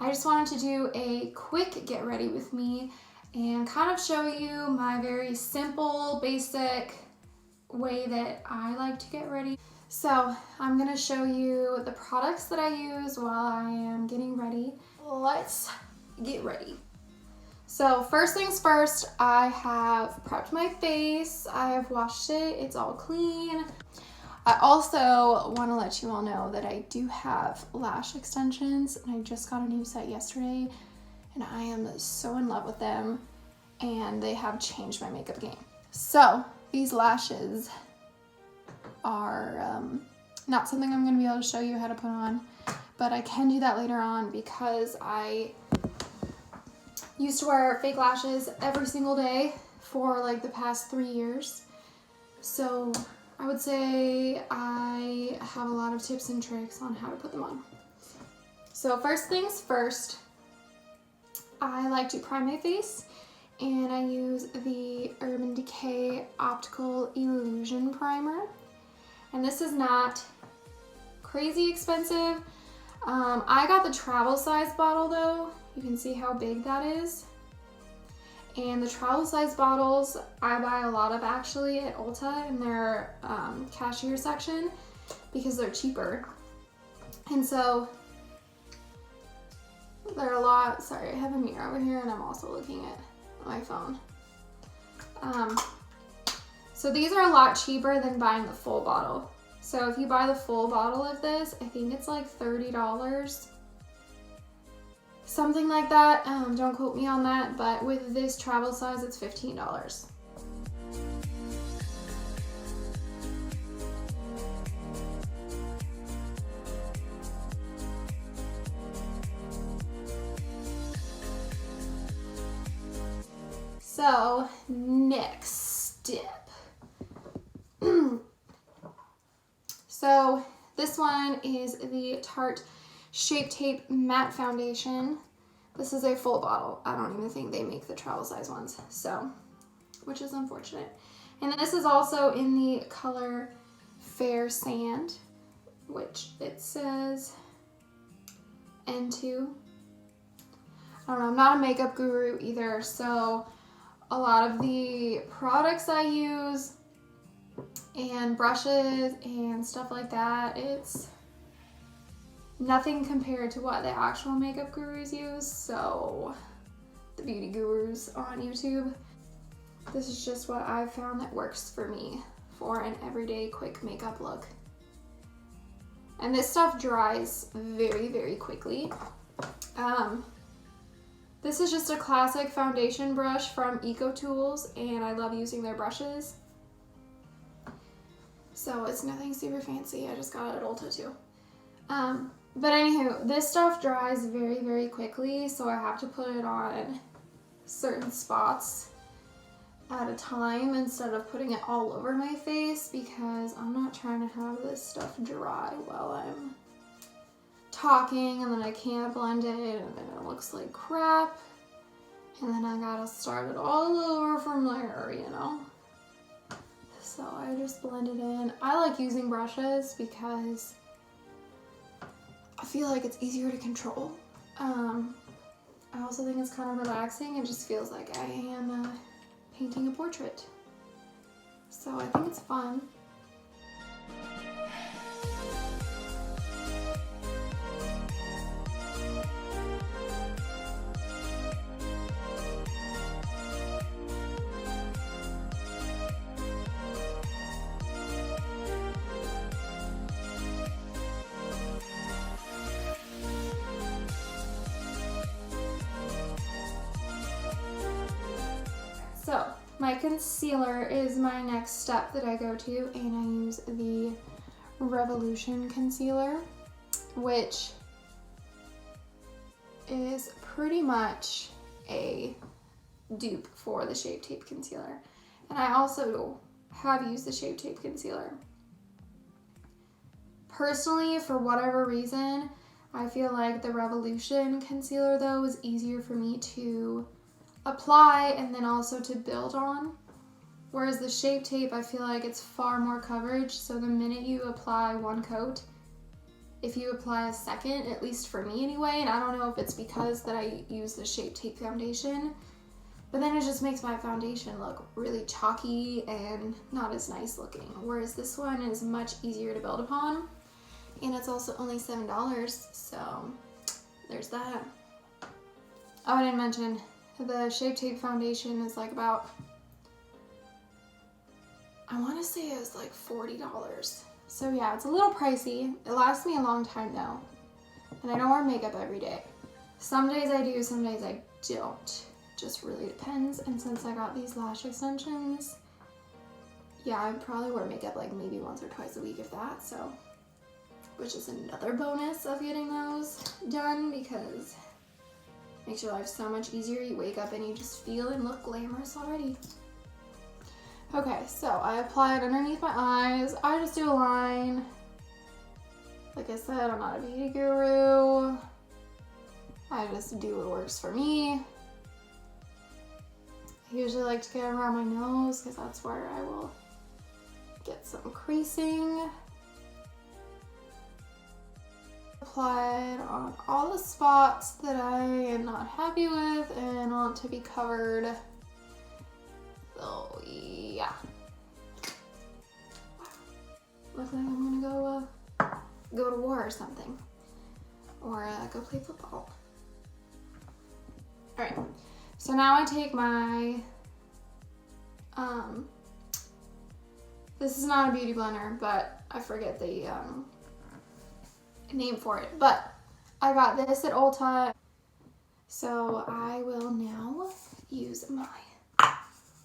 I just wanted to do a quick get ready with me and kind of show you my very simple, basic way that I like to get ready. So I'm gonna show you the products that I use while I am getting ready. Let's get ready. So first things first, I have prepped my face. I have washed it, it's all clean. I also want to let you all know that I do have lash extensions, and I just got a new set yesterday and I am so in love with them, and they have changed my makeup game. So these lashes are not something I'm going to be able to show you how to put on, but I can do that later on because I used to wear fake lashes every single day for like the past 3 years. So I would say I have a lot of tips and tricks on how to put them on. So first things first, I like to prime my face, and I use the Urban Decay Optical Illusion Primer. And this is not crazy expensive. I got the travel size bottle though. You can see how big that is. And the travel size bottles I buy a lot of actually at Ulta in their cashier section because they're cheaper. And so they're a lot, sorry, I have a mirror over here and I'm also looking at my phone. So these are a lot cheaper than buying the full bottle. So if you buy the full bottle of this, I think it's like $30. Something like that, don't quote me on that, but with this travel size, it's $15. So, next step. So, this one is the Tarte Shape Tape Matte Foundation. This is a full bottle. I don't even think they make the travel size ones, so, which is unfortunate. And this is also in the color Fair Sand, which it says N2. I don't know, I'm not a makeup guru either, so a lot of the products I use and brushes and stuff like that, it's nothing compared to what the actual makeup gurus use, so the beauty gurus on YouTube. This is just what I've found that works for me for an everyday quick makeup look. And this stuff dries very, very quickly. This is just a classic foundation brush from EcoTools, and I love using their brushes. So it's nothing super fancy, I just got it at Ulta too. But anywho, this stuff dries very, very quickly, so I have to put it on certain spots at a time instead of putting it all over my face, because I'm not trying to have this stuff dry while I'm talking and then I can't blend it and then it looks like crap and then I gotta start it all over from there, you know? So I just blend it in. I like using brushes because I feel like it's easier to control. I also think it's kind of relaxing. It just feels like I am painting a portrait. So I think it's fun. So my concealer is my next step that I go to, and I use the Revolution concealer, which is pretty much a dupe for the Shape Tape concealer. And I also have used the Shape Tape concealer. Personally, for whatever reason, I feel like the Revolution concealer though is easier for me to apply and then also to build on. Whereas the Shape Tape, I feel like it's far more coverage, so the minute you apply one coat, if you apply a second, at least for me anyway, and I don't know if it's because that I use the Shape Tape foundation, but then it just makes my foundation look really chalky and not as nice looking. Whereas this one is much easier to build upon, and it's also only $7, so there's that. Oh, I didn't mention, the Shape Tape foundation is like about, I want to say it was like $40. So yeah, it's a little pricey. It lasts me a long time though. And I don't wear makeup every day. Some days I do, some days I don't. Just really depends. And since I got these lash extensions, yeah, I probably wear makeup like maybe once or twice a week, if that. So, which is another bonus of getting those done, because it makes your life so much easier. You wake up and you just feel and look glamorous already. Okay, so I apply it underneath my eyes. I just do a line. Like I said, I'm not a beauty guru. I just do what works for me. I usually like to get around my nose because that's where I will get some creasing. Apply it on all the spots that I am not happy with and want to be covered. So yeah. Looks like I'm gonna go to war or something, or go play football. All right. So now I take my this is not a beauty blender, but I forget the name for it. But I got this at Ulta, so I will now use my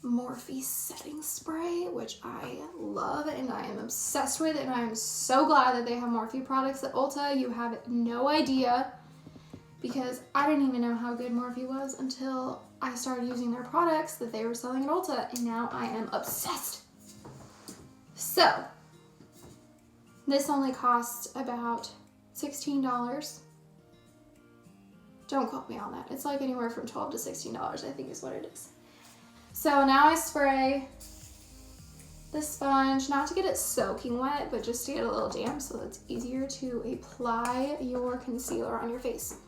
Morphe setting spray, which I love and I am obsessed with, and I am so glad that they have Morphe products at Ulta. You have no idea, because I didn't even know how good Morphe was until I started using their products that they were selling at Ulta, and now I am obsessed. So this only costs about $16. Don't quote me on that. It's like anywhere from $12 to $16, I think is what it is. So now I spray the sponge, not to get it soaking wet, but just to get a little damp so it's easier to apply your concealer on your face.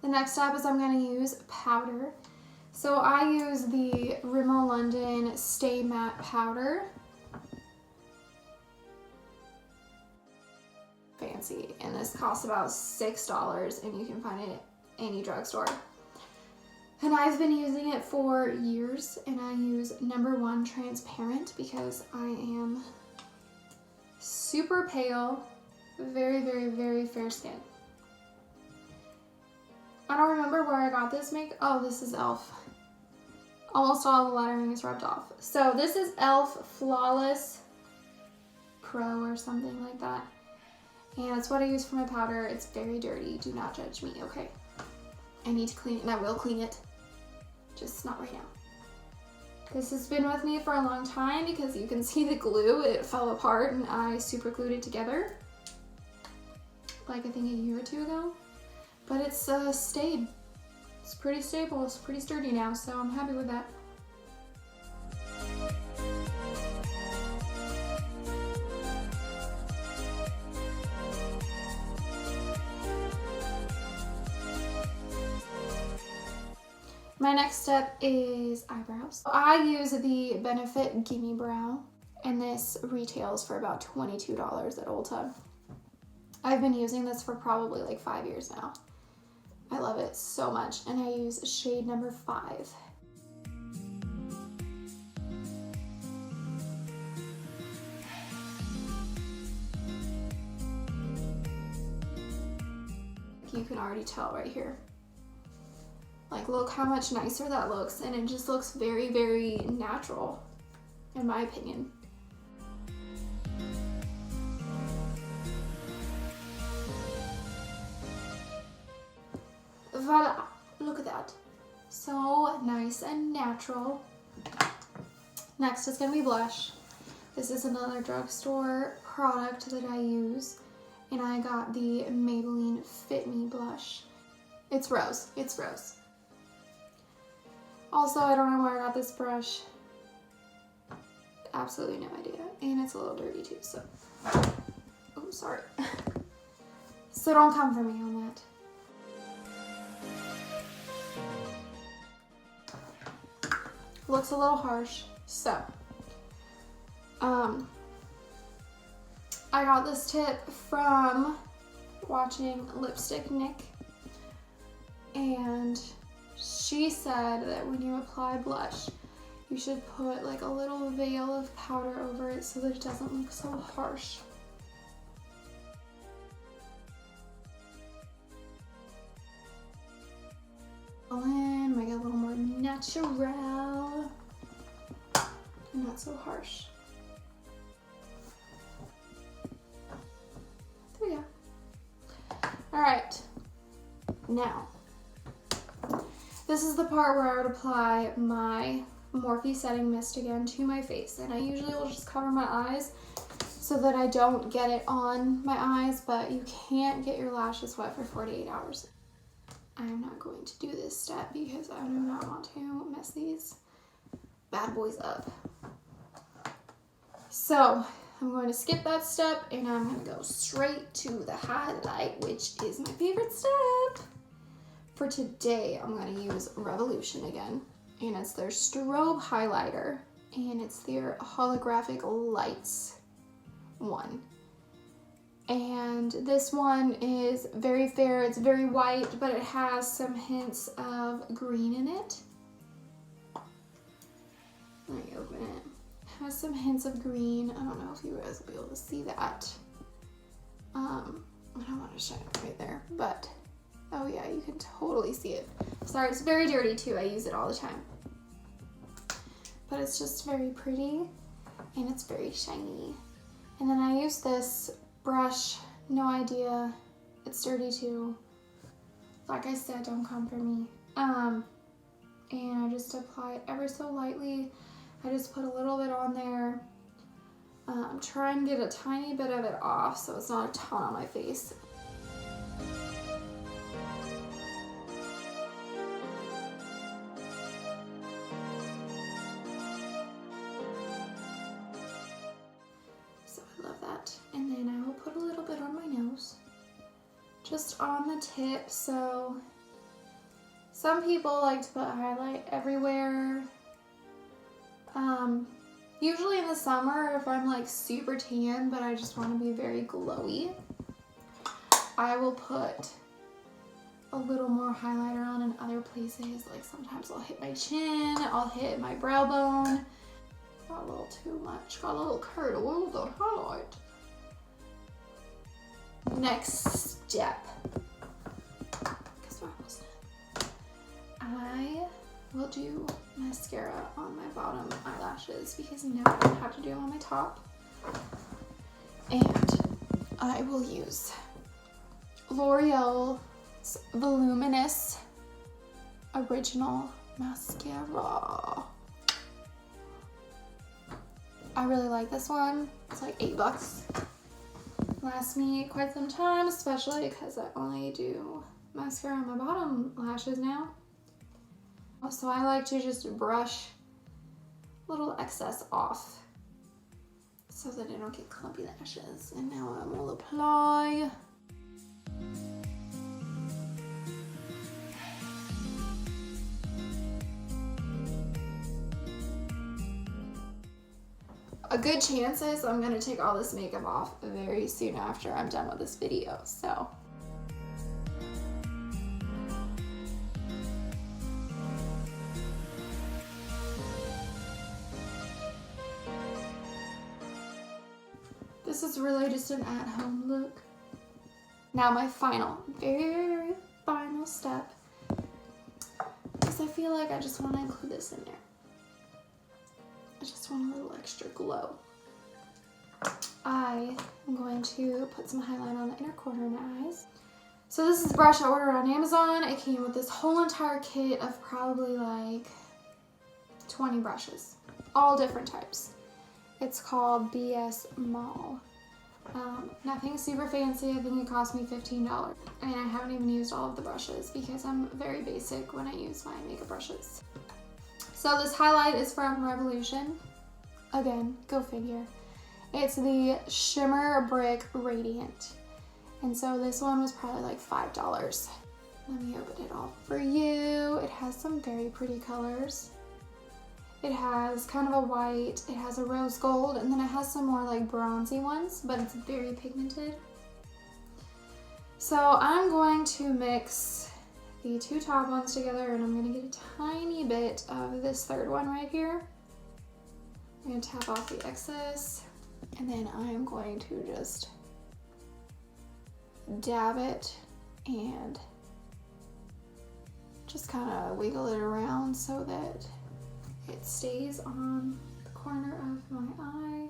The next step is I'm going to use powder. So I use the Rimmel London Stay Matte Powder. Fancy, and this costs about $6, and you can find it at any drugstore. And I've been using it for years, and I use #1 transparent because I am super pale, very, very, very fair skin. I don't remember where I got this oh, this is e.l.f. Almost all the lettering is rubbed off. So this is e.l.f. Flawless Pro or something like that. And it's what I use for my powder. It's very dirty. Do not judge me, okay? I need to clean it, and I will clean it. Just not right now. This has been with me for a long time because you can see the glue. It fell apart and I super glued it together. Like I think a year or two ago. But it's stayed. It's pretty stable, it's pretty sturdy now, so I'm happy with that. My next step is eyebrows. I use the Benefit Gimme Brow, and this retails for about $22 at Ulta. I've been using this for probably like 5 years now. I love it so much, and I use shade number 5. You can already tell right here. Like, look how much nicer that looks, and it just looks very, very natural, in my opinion. Voila, look at that. So nice and natural. Next is gonna be blush. This is another drugstore product that I use, and I got the Maybelline Fit Me blush. It's rose, it's rose. Also, I don't know where I got this brush. Absolutely no idea, and it's a little dirty too, so. Oh, sorry. So don't come for me on that. Looks a little harsh, so. I got this tip from watching Lipstick Nick, and she said that when you apply blush, you should put like a little veil of powder over it so that it doesn't look so harsh. In, make it a little more natural and not so harsh. There we go. All right, now this is the part where I would apply my Morphe setting mist again to my face, and I usually will just cover my eyes so that I don't get it on my eyes, but you can't get your lashes wet for 48 hours. I'm not going to do this step because I do not want to mess these bad boys up. So I'm going to skip that step and I'm going to go straight to the highlight, which is my favorite step. For today, I'm going to use Revolution again, and it's their strobe highlighter, and it's their holographic lights one. And this one is very fair, it's very white, but it has some hints of green in it. Let me open it. It has some hints of green. I don't know if you guys will be able to see that. I don't want to shine it right there, but oh yeah, you can totally see it. Sorry, it's very dirty too. I use it all the time. But it's just very pretty and it's very shiny. And then I use this brush, no idea, it's dirty too. Like I said, don't come for me. And I just apply it ever so lightly. I just put a little bit on there. Try and get a tiny bit of it off so it's not a ton on my face. And then I will put a little bit on my nose, just on the tip. So some people like to put highlight everywhere. Usually in the summer, if I'm like super tan, but I just want to be very glowy, I will put a little more highlighter on in other places. Like sometimes I'll hit my chin, I'll hit my brow bone. Got a little too much, got a little curdle with the highlight. Next step, because we're almost done, I will do mascara on my bottom eyelashes because now I don't have to do them on my top. And I will use L'Oreal's Voluminous Original Mascara. I really like this one. It's like $8. Lasts me quite some time, especially because I only do mascara on my bottom lashes now. So I like to just brush a little excess off so that I don't get clumpy lashes. And now I will apply. A good chance is I'm gonna take all this makeup off very soon after I'm done with this video, so. This is really just an at-home look. Now my final, very final step, because I feel like I just want to include this in there. I just want a little extra glow. I am going to put some highlight on the inner corner of my eyes. So this is the brush I ordered on Amazon. It came with this whole entire kit of probably like 20 brushes, all different types. It's called BS Mall. Nothing super fancy. I think it cost me $15. And I haven't even used all of the brushes because I'm very basic when I use my makeup brushes. So this highlight is from Revolution. Again, go figure. It's the Shimmer Brick Radiant. And so this one was probably like $5. Let me open it all for you. It has some very pretty colors. It has kind of a white, it has a rose gold, and then it has some more like bronzy ones, but it's very pigmented. So I'm going to mix the two top ones together, and I'm gonna get a tiny bit of this third one right here. I'm gonna tap off the excess, and then I'm going to just dab it and just kind of wiggle it around so that it stays on the corner of my eye.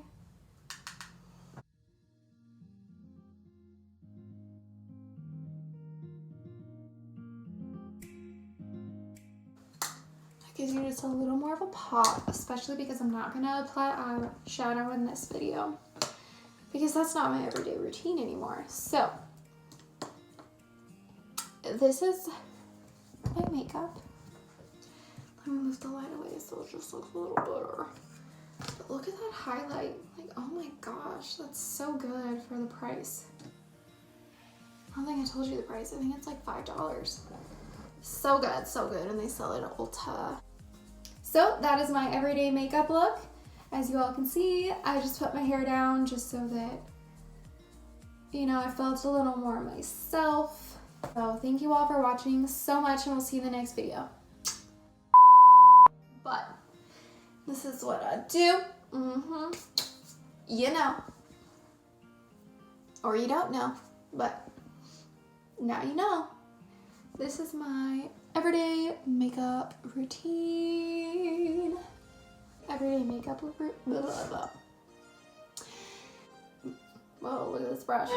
That gives you just a little more of a pop, especially because I'm not gonna apply eyeshadow in this video because that's not my everyday routine anymore. So this is my makeup. Let me move the light away so it just looks a little better. But look at that highlight. Like, oh my gosh, that's so good for the price. I don't think I told you the price. I think it's like $5. So good, and they sell it at Ulta. So that is my everyday makeup look. As you all can see, I just put my hair down just so that, you know, I felt a little more myself. So thank you all for watching so much, and we'll see you in the next video. But this is what I do. You know. Or you don't know, but now you know. This is my everyday makeup routine. Everyday makeup routine. Whoa, look at this brush.